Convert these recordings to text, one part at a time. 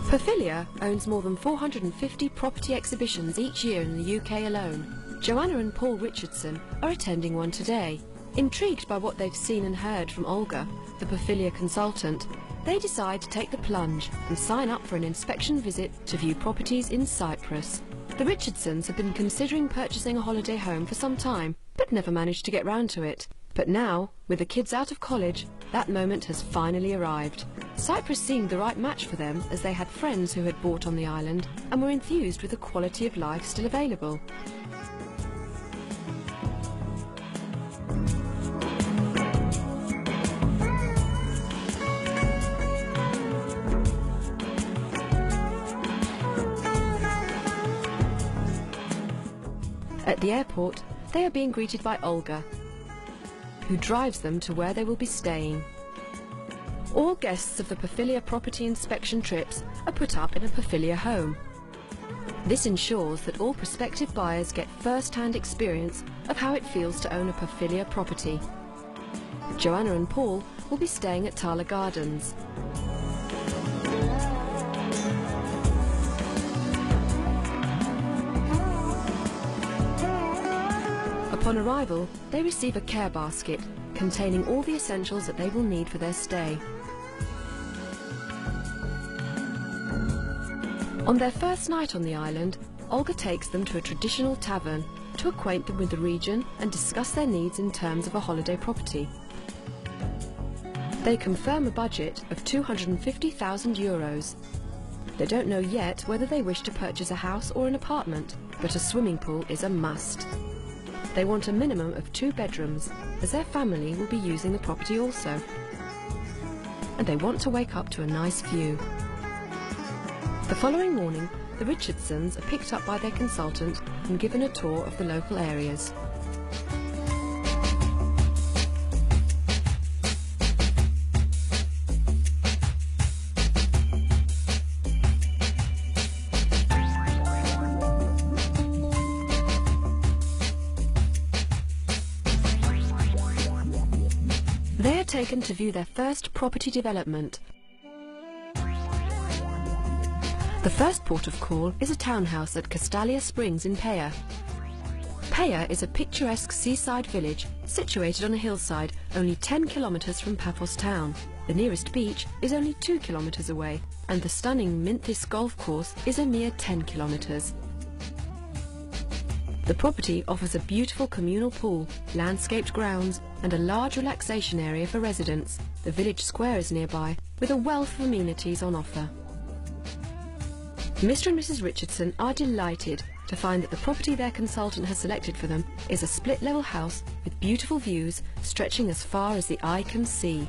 Pafilia owns more than 450 property exhibitions each year in the UK alone. Joanna and Paul Richardson are attending one today. Intrigued by what they've seen and heard from Olga, the Pafilia consultant, they decide to take the plunge and sign up for an inspection visit to view properties in Cyprus. The Richardsons have been considering purchasing a holiday home for some time, but never managed to get round to it. But now, with the kids out of college, that moment has finally arrived. Cyprus seemed the right match for them, as they had friends who had bought on the island and were enthused with the quality of life still available. At the airport, they are being greeted by Olga, who drives them to where they will be staying. All guests of the Pafilia property inspection trips are put up in a Pafilia home. This ensures that all prospective buyers get first-hand experience of how it feels to own a Pafilia property. Joanna and Paul will be staying at Tala Gardens. Upon arrival, they receive a care basket containing all the essentials that they will need for their stay. On their first night on the island, Olga takes them to a traditional tavern to acquaint them with the region and discuss their needs in terms of a holiday property. They confirm a budget of €250,000. They don't know yet whether they wish to purchase a house or an apartment, but a swimming pool is a must. They want a minimum of 2 bedrooms, as their family will be using the property also. And they want to wake up to a nice view. The following morning, the Richardsons are picked up by their consultant and given a tour of the local areas. They are taken to view their first property development. The first port of call is a townhouse at Castalia Springs in Paya. Paya is a picturesque seaside village situated on a hillside only 10 kilometres from Paphos town. The nearest beach is only 2 kilometres away, and the stunning Minthis golf course is a mere 10 kilometres. The property offers a beautiful communal pool, landscaped grounds and a large relaxation area for residents. The village square is nearby, with a wealth of amenities on offer. Mr. and Mrs. Richardson are delighted to find that the property their consultant has selected for them is a split-level house with beautiful views stretching as far as the eye can see.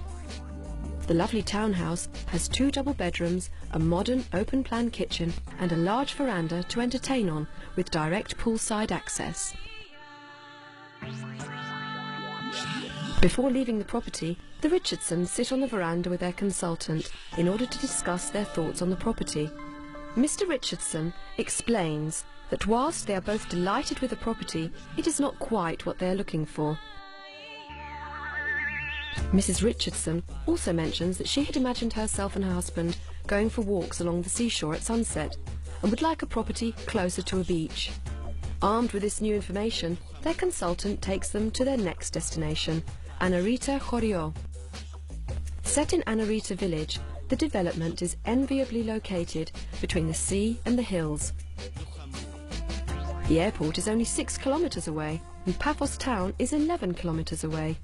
The lovely townhouse has 2 double bedrooms, a modern open-plan kitchen and a large veranda to entertain on with direct poolside access. Before leaving the property, the Richardsons sit on the veranda with their consultant in order to discuss their thoughts on the property. Mr. Richardson explains that whilst they are both delighted with the property, it is not quite what they are looking for. Mrs. Richardson also mentions that she had imagined herself and her husband going for walks along the seashore at sunset and would like a property closer to a beach. Armed with this new information, their consultant takes them to their next destination, Anarita Chorio. Set in Anarita village, the development is enviably located between the sea and the hills. The airport is only 6 kilometres away, and Paphos town is 11 kilometres away.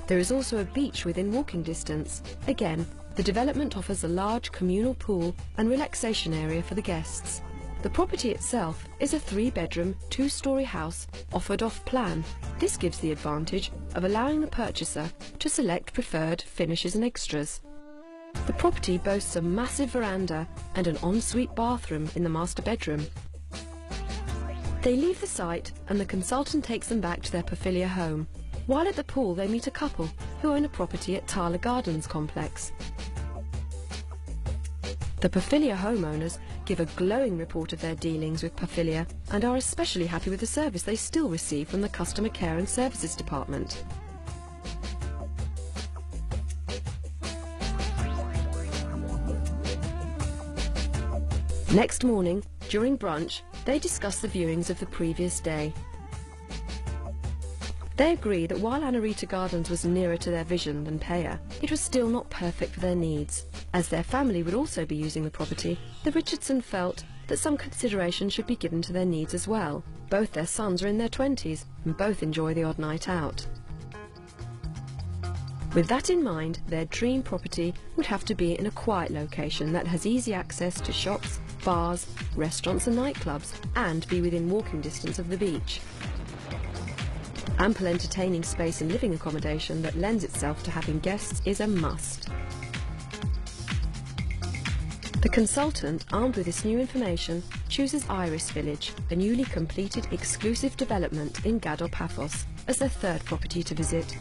There is also a beach within walking distance. Again, the development offers a large communal pool and relaxation area for the guests. The property itself is a 3-bedroom, 2-storey house offered off-plan. This gives the advantage of allowing the purchaser to select preferred finishes and extras. The property boasts a massive veranda and an ensuite bathroom in the master bedroom. They leave the site and the consultant takes them back to their Pafilia home. While at the pool, they meet a couple who own a property at Tala Gardens complex. The Pafilia homeowners give a glowing report of their dealings with Pafilia and are especially happy with the service they still receive from the Customer Care and Services Department. Next morning, during brunch, they discuss the viewings of the previous day. They agree that while Anarita Gardens was nearer to their vision than Paya, it was still not perfect for their needs. As their family would also be using the property, the Richardsons felt that some consideration should be given to their needs as well. Both their sons are in their 20s and both enjoy the odd night out. With that in mind, their dream property would have to be in a quiet location that has easy access to shops, bars, restaurants and nightclubs, and be within walking distance of the beach. Ample entertaining space and living accommodation that lends itself to having guests is a must. The consultant, armed with this new information, chooses Iris Village, a newly completed exclusive development in Gado Paphos, as their third property to visit.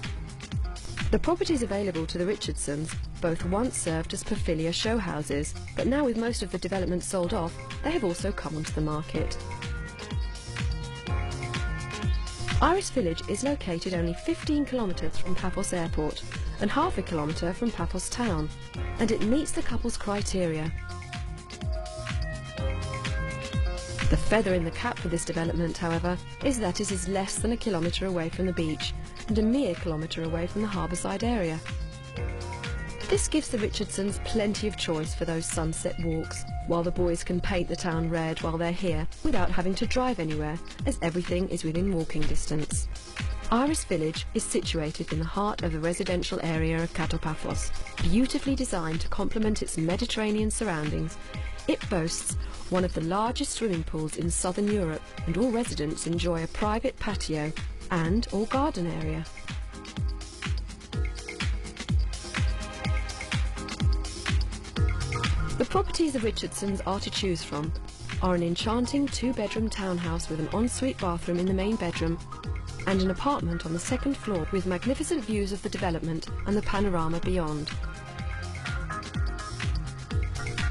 The properties available to the Richardsons both once served as Pafilia show houses, but now with most of the development sold off, they have also come onto the market. Iris Village is located only 15 kilometres from Paphos Airport and half a kilometre from Paphos town, and it meets the couple's criteria. The feather in the cap for this development, however, is that it is less than a kilometre away from the beach and a mere kilometre away from the harbourside area. This gives the Richardsons plenty of choice for those sunset walks, while the boys can paint the town red while they're here without having to drive anywhere, as everything is within walking distance. Iris Village is situated in the heart of the residential area of Gado Paphos, beautifully designed to complement its Mediterranean surroundings. It boasts one of the largest swimming pools in southern Europe, and all residents enjoy a private patio and or garden area. The properties the Richardsons are to choose from are an enchanting two-bedroom townhouse with an ensuite bathroom in the main bedroom and an apartment on the second floor with magnificent views of the development and the panorama beyond.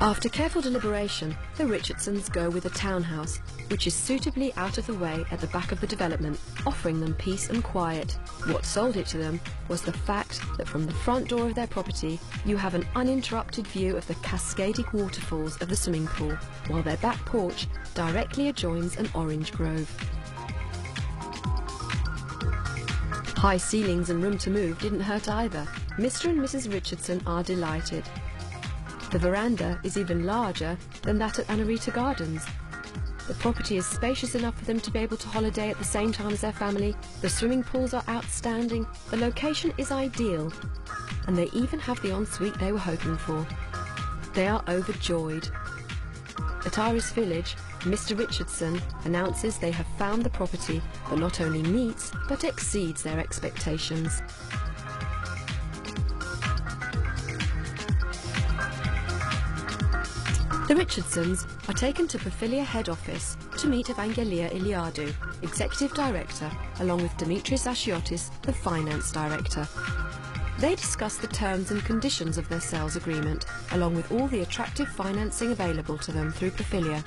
After careful deliberation, the Richardsons go with a townhouse, which is suitably out of the way at the back of the development, offering them peace and quiet. What sold it to them was the fact that from the front door of their property, you have an uninterrupted view of the cascading waterfalls of the swimming pool, while their back porch directly adjoins an orange grove. High ceilings and room to move didn't hurt either. Mr. and Mrs. Richardson are delighted. The veranda is even larger than that at Anarita Gardens. The property is spacious enough for them to be able to holiday at the same time as their family. The swimming pools are outstanding, the location is ideal, and they even have the ensuite they were hoping for. They are overjoyed. At Iris Village, Mr. Richardson announces they have found the property that not only meets but exceeds their expectations. The Richardsons are taken to Pafilia head office to meet Evangelia Iliadou, Executive Director, along with Dimitris Achiotis, the Finance Director. They discuss the terms and conditions of their sales agreement, along with all the attractive financing available to them through Pafilia.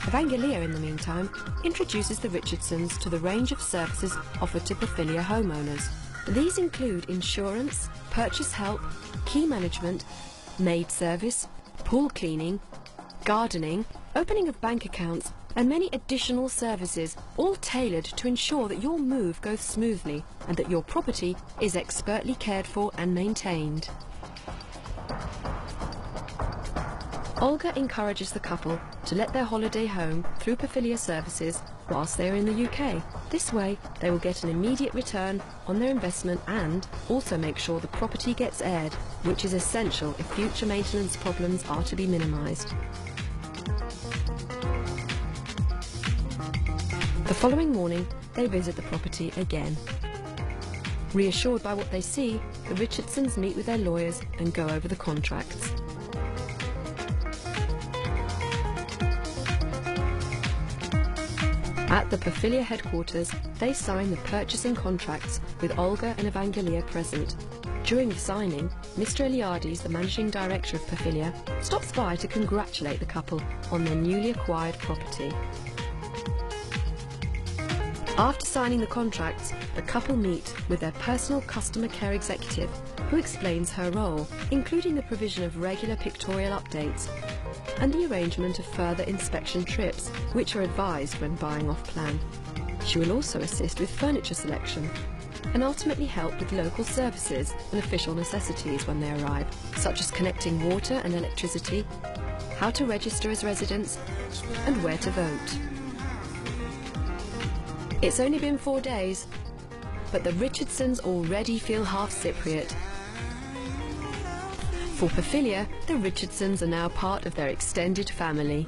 Evangelia, in the meantime, introduces the Richardsons to the range of services offered to Pafilia homeowners. These include insurance, purchase help, key management, maid service, pool cleaning, gardening, opening of bank accounts, and many additional services, all tailored to ensure that your move goes smoothly and that your property is expertly cared for and maintained. Olga encourages the couple to let their holiday home through Pafilia services whilst they are in the UK. This way they will get an immediate return on their investment and also make sure the property gets aired, which is essential if future maintenance problems are to be minimised. The following morning, they visit the property again. Reassured by what they see, the Richardsons meet with their lawyers and go over the contracts. At the Pafilia headquarters, they sign the purchasing contracts with Olga and Evangelia present. During the signing, Mr. Eliades, the managing director of Pafilia, stops by to congratulate the couple on their newly acquired property. After signing the contracts, the couple meet with their personal customer care executive, who explains her role, including the provision of regular pictorial updates. and the arrangement of further inspection trips, which are advised when buying off-plan. She will also assist with furniture selection and ultimately help with local services and official necessities when they arrive, such as connecting water and electricity, how to register as residents, and where to vote. It's only been 4 days, but the Richardsons already feel half Cypriot. For Pafilia, the Richardsons are now part of their extended family.